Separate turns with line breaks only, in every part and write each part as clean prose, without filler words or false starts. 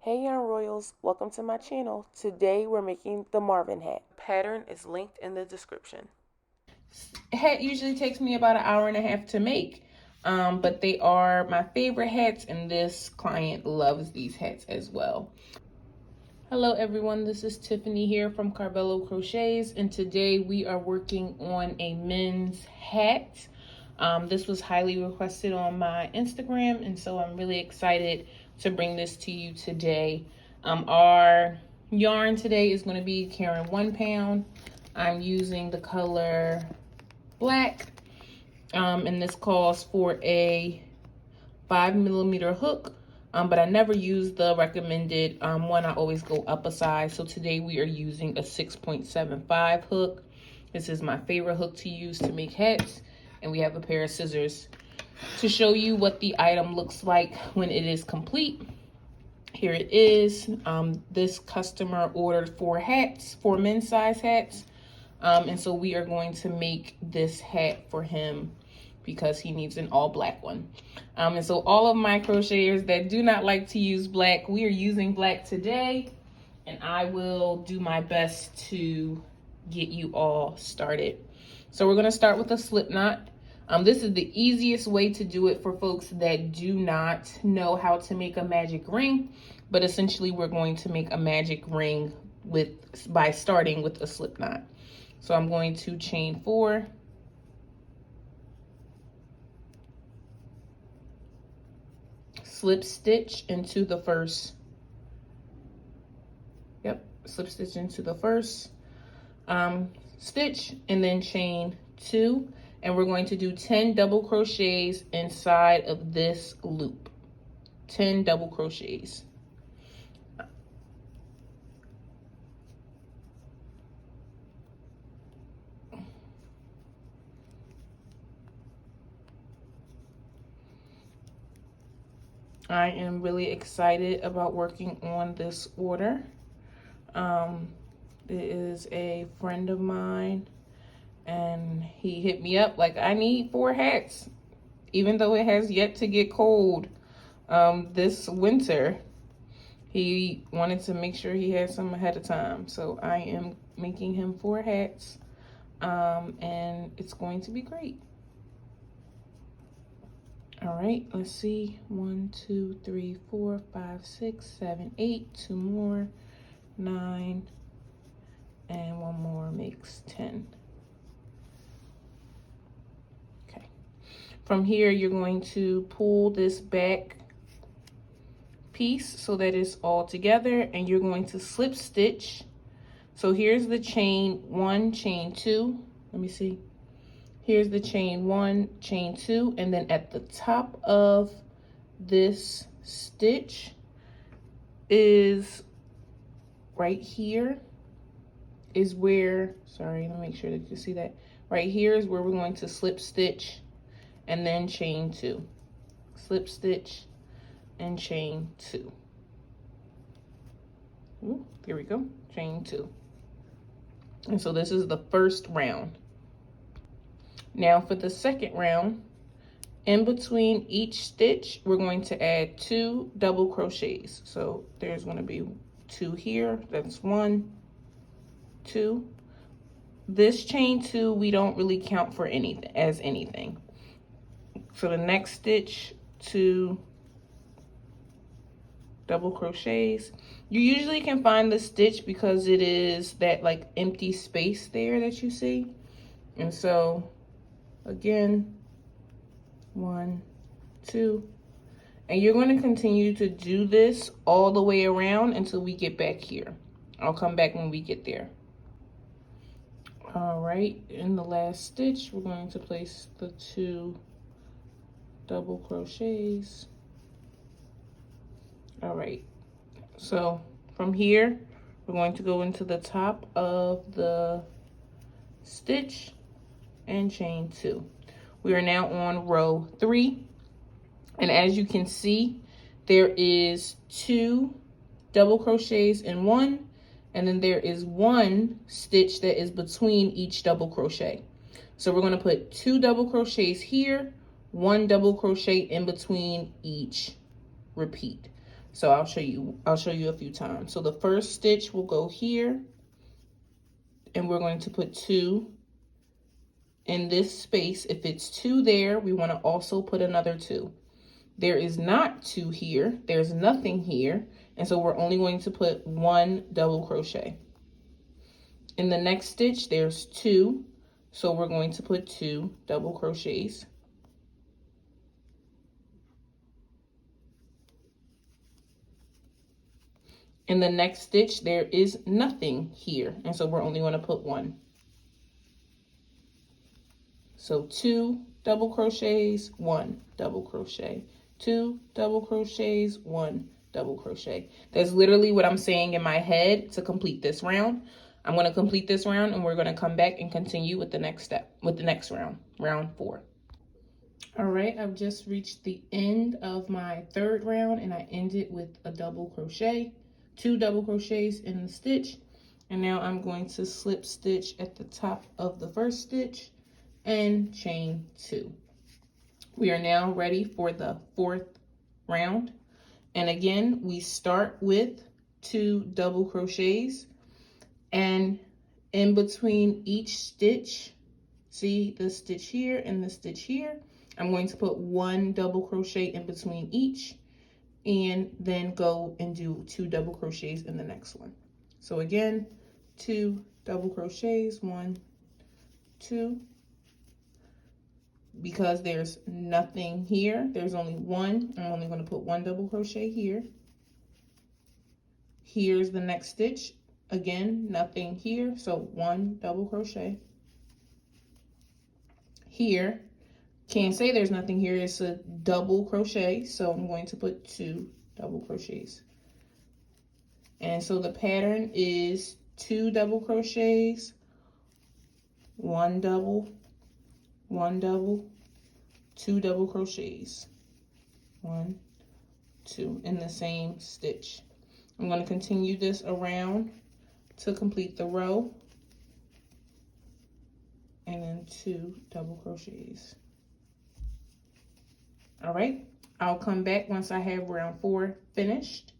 Hey Yarn Royals, welcome to my channel. Today we're making the Marvin hat. Pattern is linked in the description.
Hat usually takes me about an hour and a half to make, but they are my favorite hats, and this client loves these hats as well. Hello everyone, this is Tiffany here from Carvalho Crochets, and today we are working on a men's hat. This was highly requested on my Instagram, and so I'm really excited to bring this to you today. Our yarn today is going to be Karen 1 pound. I'm using the color black, and this calls for a 5mm hook, but I never use the recommended one. I always go up a size. So today we are using a 6.75 hook. This is my favorite hook to use to make hats, and we have a pair of scissors to show you what the item looks like when it is complete. Here it is. This customer ordered 4 hats, 4 men's size hats. And so we are going to make this hat for him because he needs an all black one. And so all of my crocheters that do not like to use black, we are using black today, and I will do my best to get you all started. So we're gonna start with a slip knot. This is the easiest way to do it for folks that do not know how to make a magic ring, but essentially we're going to make a magic ring by starting with a slip knot. So I'm going to chain 4, slip stitch into the first, slip stitch into the first stitch, and then chain 2, and we're going to do 10 double crochets inside of this loop. 10 double crochets. I am really excited about working on this order. It is a friend of mine, and he hit me up like, I need 4 hats, even though it has yet to get cold this winter. He wanted to make sure he had some ahead of time. So I am making him 4 hats, and it's going to be great. All right, let's see. 1, 2, 3, 4, 5, 6, 7, 8. 2 more, 9, and 1 more makes 10. Okay. From here, you're going to pull this back piece so that it's all together, and you're going to slip stitch. So here's the chain 1, chain 2. Let me see. Here's the chain 1, chain 2, and then at the top of this stitch is right here is where, sorry, let me make sure that you see that. Right here is where we're going to slip stitch and then chain 2. Slip stitch and chain 2. Ooh, here we go, chain 2. And so this is the first round. Now for the second round, in between each stitch, we're going to add 2 double crochets. So there's going to be 2 here. That's 1, 2. This chain 2, we don't really count for anything. So the next stitch, 2 double crochets. You usually can find the stitch because it is that like empty space there that you see. And so again, 1, 2, and you're going to continue to do this all the way around until we get back here. I'll come back when we get there. All right, in the last stitch, we're going to place the 2 double crochets. All right, so from here, we're going to go into the top of the stitch and chain 2. We are now on row 3, and as you can see, there is 2 double crochets in 1, and then there is 1 stitch that is between each double crochet. So we're going to put 2 double crochets here, 1 double crochet in between each repeat. So I'll show you a few times. So the first stitch will go here, and we're going to put 2 in this space. If it's 2 there, we want to also put another 2. There is not 2 here, there's nothing here, and so we're only going to put 1 double crochet. In the next stitch, there's 2, so we're going to put 2 double crochets. In the next stitch, there is nothing here, and so we're only going to put 1. So 2 double crochets, 1 double crochet, 2 double crochets, 1 double crochet. That's literally what I'm saying in my head to complete this round. I'm going to complete this round, and we're going to come back and continue with the next step, with the next round, round 4. All right, I've just reached the end of my 3rd round, and I ended with a double crochet, 2 double crochets in the stitch, and now I'm going to slip stitch at the top of the first stitch and chain 2. We are now ready for the 4th round, and again we start with 2 double crochets, and in between each stitch, see the stitch here and the stitch here, I'm going to put 1 double crochet in between each, and then go and do 2 double crochets in the next one. So again, 2 double crochets, 1, 2. Because there's nothing here, there's only 1, I'm only going to put 1 double crochet here. Here's the next stitch, again nothing here, so 1 double crochet. Here, can't say there's nothing here, it's a double crochet, so I'm going to put 2 double crochets. And so the pattern is 2 double crochets, 1 double, 1 double, 2 double crochets, 1, 2 in the same stitch. I'm going to continue this around to complete the row, and then 2 double crochets. All right, I'll come back once I have round 4 finished,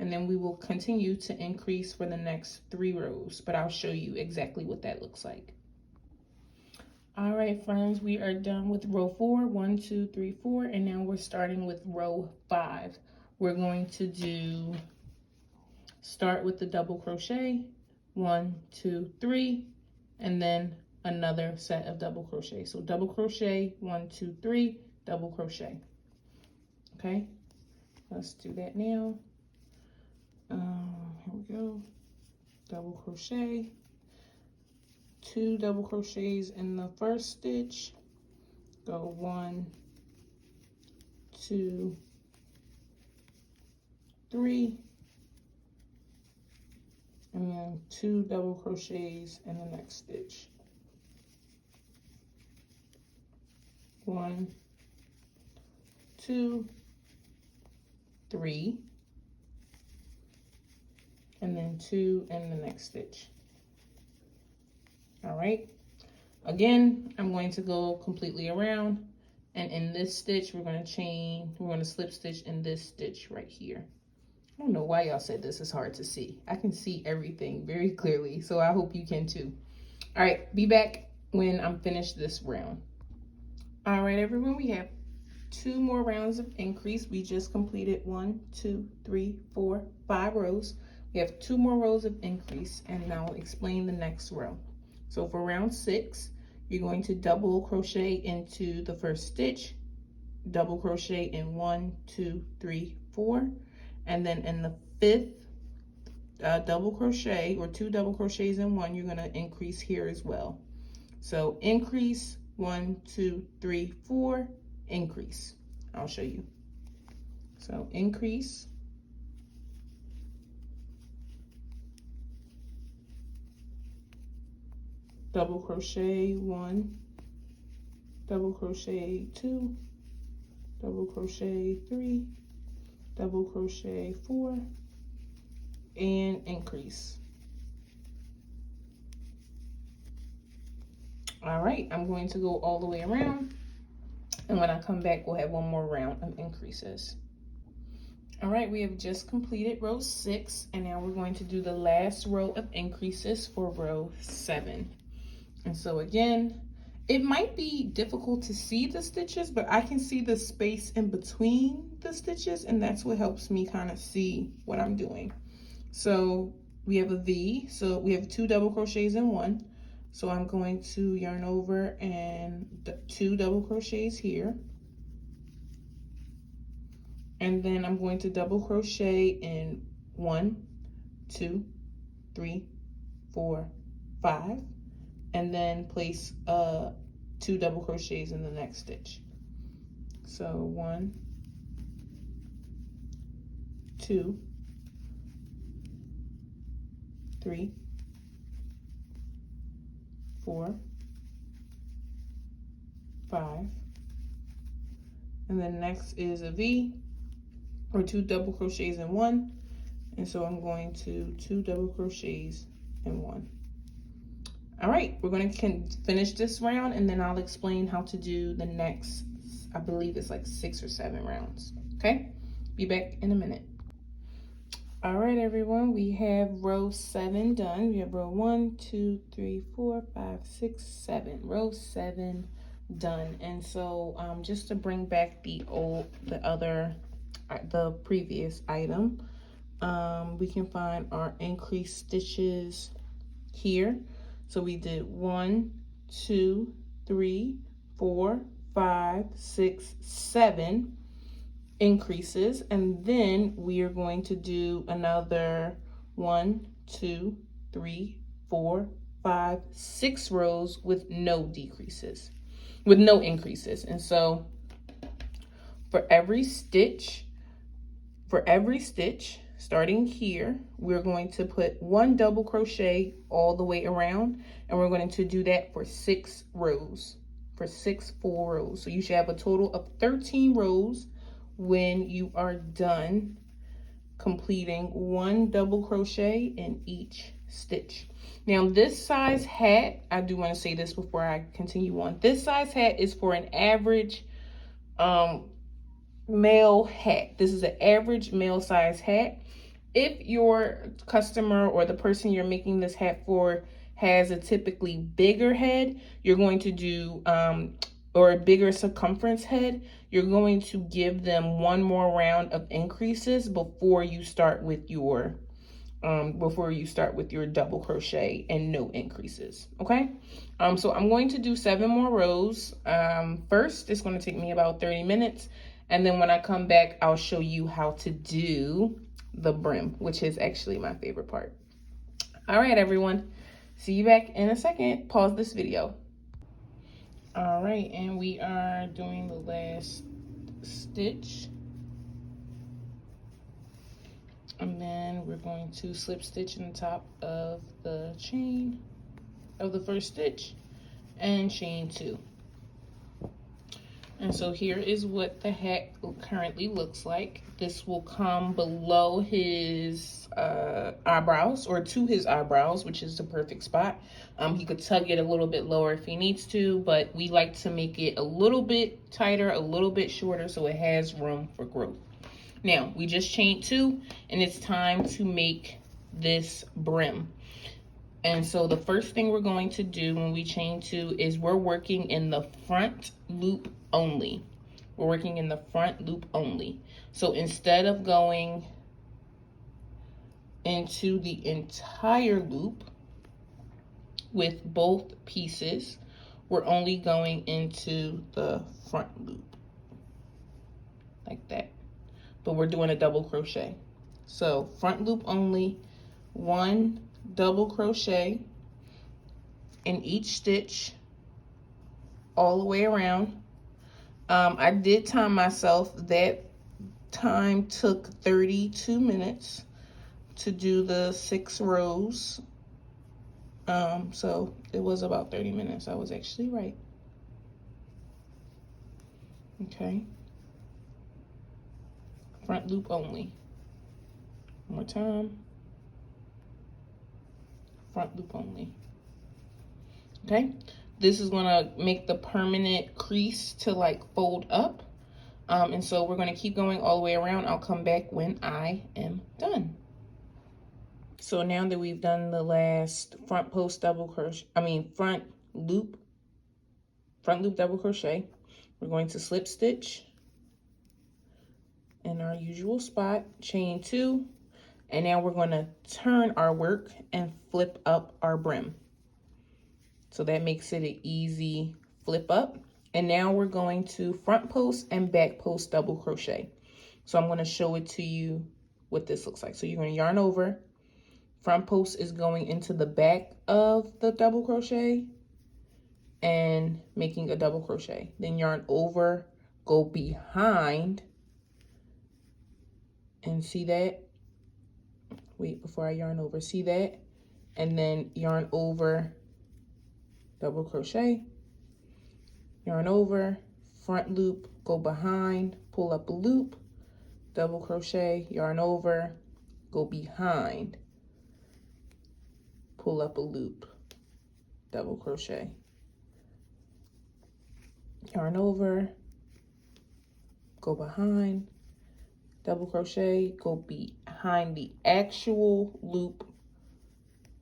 and then we will continue to increase for the next 3 rows, but I'll show you exactly what that looks like. All right, friends, we are done with row 4, 1, 2, 3, 4, and now we're starting with row 5. We're going to start with the double crochet, 1, 2, 3, and then another set of double crochet. So double crochet, 1, 2, 3, double crochet. Okay, let's do that now. Here we go. Double crochet, 2 double crochets in the first stitch, go 1, 2, 3, and then 2 double crochets in the next stitch. 1, 2, 3, and then 2 in the next stitch. All right, again, I'm going to go completely around, and in this stitch, we're going to slip stitch in this stitch right here. I don't know why y'all said this is hard to see. I can see everything very clearly, so I hope you can too. All right, be back when I'm finished this round. All right, everyone, we have 2 more rounds of increase. We just completed 1, 2, 3, 4, 5 rows. We have 2 more rows of increase, and I'll explain the next row. So for round 6, you're going to double crochet into the first stitch, double crochet in 1, 2, 3, 4, and then in the 5th double crochet, or 2 double crochets in 1, you're going to increase here as well. So increase, 1, 2, 3, 4, increase. I'll show you. So increase, double crochet 1, double crochet 2, double crochet 3, double crochet 4, and increase. All right, I'm going to go all the way around, and when I come back, we'll have 1 more round of increases. All right, we have just completed row 6, and now we're going to do the last row of increases for row 7. And so again, it might be difficult to see the stitches, but I can see the space in between the stitches, and that's what helps me kind of see what I'm doing. So we have a V, so we have 2 double crochets in 1. So I'm going to yarn over and 2 double crochets here. And then I'm going to double crochet in 1, 2, 3, 4, 5, and then place 2 double crochets in the next stitch. So 1, 2, 3, 4, 5, and then next is a V, or 2 double crochets in 1, and so I'm going to 2 double crochets in 1. All right, we're going to finish this round, and then I'll explain how to do the next, I believe it's like 6 or 7 rounds. Okay, be back in a minute. All right, everyone, we have row 7 done. We have row 1, 2, 3, 4, 5, 6, 7. Row 7 done. And so just to bring back the previous item, we can find our increased stitches here. So we did 1, 2, 3, 4, 5, 6, 7 increases, and then we are going to do another 1, 2, 3, 4, 5, 6 rows with no increases. And so for every stitch, starting here, we're going to put 1 double crochet all the way around, and we're going to do that for 6 rows, for 6 full rows. So you should have a total of 13 rows when you are done completing 1 double crochet in each stitch. Now this size hat, I do want to say this before I continue on, this size hat is for an average male hat. This is an average male size hat. If your customer or the person you're making this hat for has a typically bigger head, you're going to do or a bigger circumference head, you're going to give them 1 more round of increases before you start with your double crochet and no increases. Okay, so I'm going to do 7 more rows. First, it's going to take me about 30 minutes, and then when I come back, I'll show you how to do the brim, which is actually my favorite part. All right, everyone, see you back in a second. Pause this video. All right, and we are doing the last stitch, and then we're going to slip stitch in the top of the chain of the first stitch and chain 2. And so here is what the hat currently looks like. This will come below his eyebrows, or to his eyebrows, which is the perfect spot. He could tug it a little bit lower if he needs to, but we like to make it a little bit tighter, a little bit shorter, so it has room for growth. Now, we just chained 2, and it's time to make this brim. And so the first thing we're going to do when we chain 2 is we're working in the front loop only. We're working in the front loop only. So instead of going into the entire loop with both pieces, we're only going into the front loop like that. But we're doing a double crochet. So front loop only, 1 double crochet in each stitch all the way around. I did time myself. That time took 32 minutes to do the 6 rows. So it was about 30 minutes. I was actually right. Okay. Front loop only. One more time. Front loop only. Okay, this is gonna make the permanent crease to like fold up. And so we're going to keep going all the way around. I'll come back when I am done. So now that we've done the last front post double crochet, front loop double crochet, we're going to slip stitch in our usual spot, chain 2, and now we're going to turn our work and flip up our brim. So that makes it an easy flip up. And now we're going to front post and back post double crochet. So I'm going to show it to you what this looks like. So you're going to yarn over. Front post is going into the back of the double crochet and making a double crochet. Then yarn over, go behind, and see that? Wait, before I yarn over, see that? And then yarn over, double crochet, yarn over, front loop, go behind, pull up a loop, double crochet, yarn over, go behind, pull up a loop, double crochet, yarn over, go behind, double crochet, go behind the actual loop,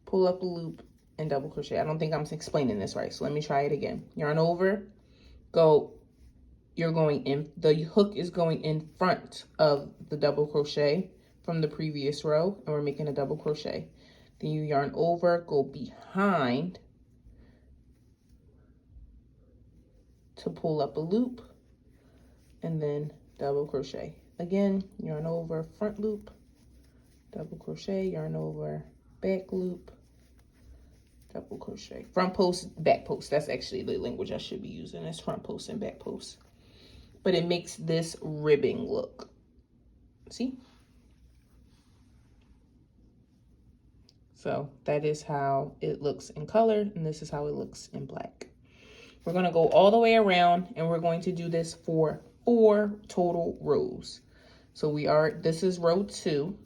pull up a loop, and double crochet. I don't think I'm explaining this right, so let me try it again. Yarn over, go, you're going in, the hook is going in front of the double crochet from the previous row, and we're making a double crochet. Then you yarn over, go behind to pull up a loop, and then double crochet. Again, yarn over, front loop, double crochet, yarn over, back loop, double crochet. Front post, back post. That's actually the language I should be using, is front post and back post. But it makes this ribbing look. See? So that is how it looks in color, and this is how it looks in black. We're going to go all the way around, and we're going to do this for 4 total rows. So this is row 2,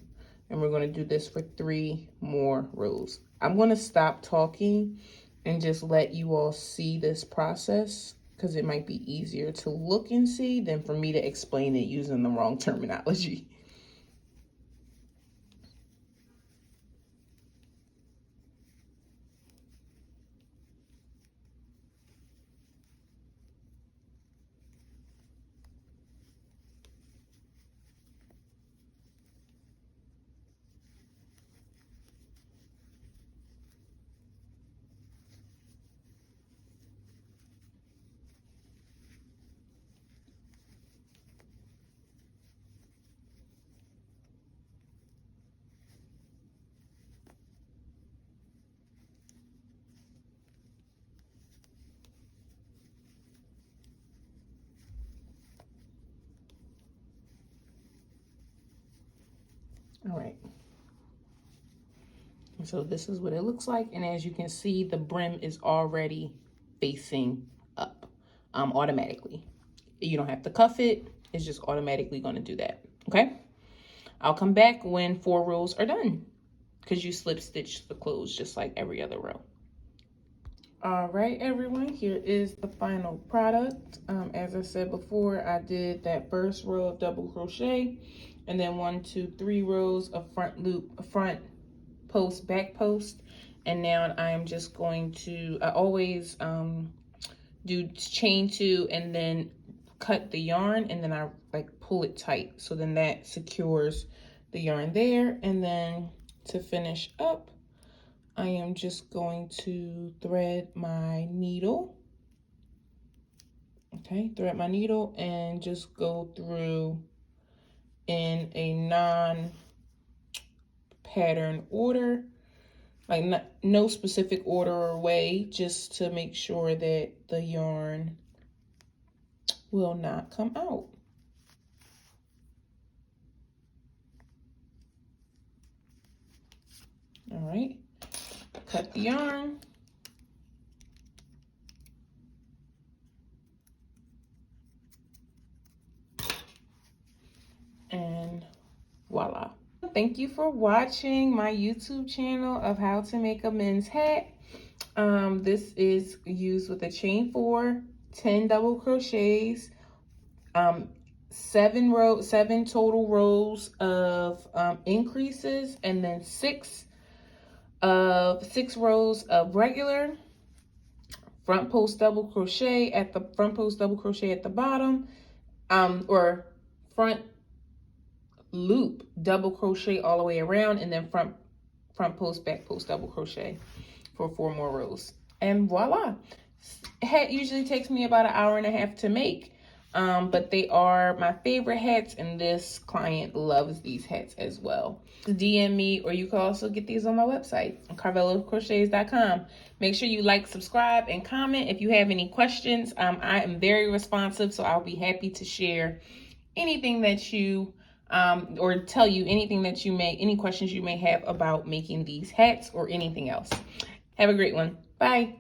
and we're going to do this for 3 more rows. I'm going to stop talking and just let you all see this process, because it might be easier to look and see than for me to explain it using the wrong terminology. All right. So this is what it looks like. And as you can see, the brim is already facing up automatically. You don't have to cuff it. It's just automatically going to do that. Okay. I'll come back when 4 rows are done, because you slip stitch the clothes just like every other row. All right, everyone, here is the final product. As I said before, I did that first row of double crochet, and then 1, 2, 3 rows of front loop, front post, back post. And now I'm just going to, I always do chain 2 and then cut the yarn, and then I like pull it tight. So then that secures the yarn there. And then to finish up, I am just going to thread my needle. Okay, thread my needle and just go through in a non-pattern order, like no specific order or way, just to make sure that the yarn will not come out. All right, cut the yarn. And voila. Thank you for watching my YouTube channel of how to make a men's hat. This is used with a chain 4, 10 double crochets, seven total rows of increases, and then six rows of regular front post double crochet at the bottom, or front loop double crochet all the way around, and then front post back post double crochet for 4 more rows, and voila. Hat usually takes me about an hour and a half to make, but they are my favorite hats, and this client loves these hats as well. DM me, or you can also get these on my website, carvalhocrochets.com. Make sure you like, subscribe, and comment if you have any questions. I am very responsive, so I'll be happy to share anything that you or tell you anything that any questions you may have about making these hats or anything else. Have a great one. Bye.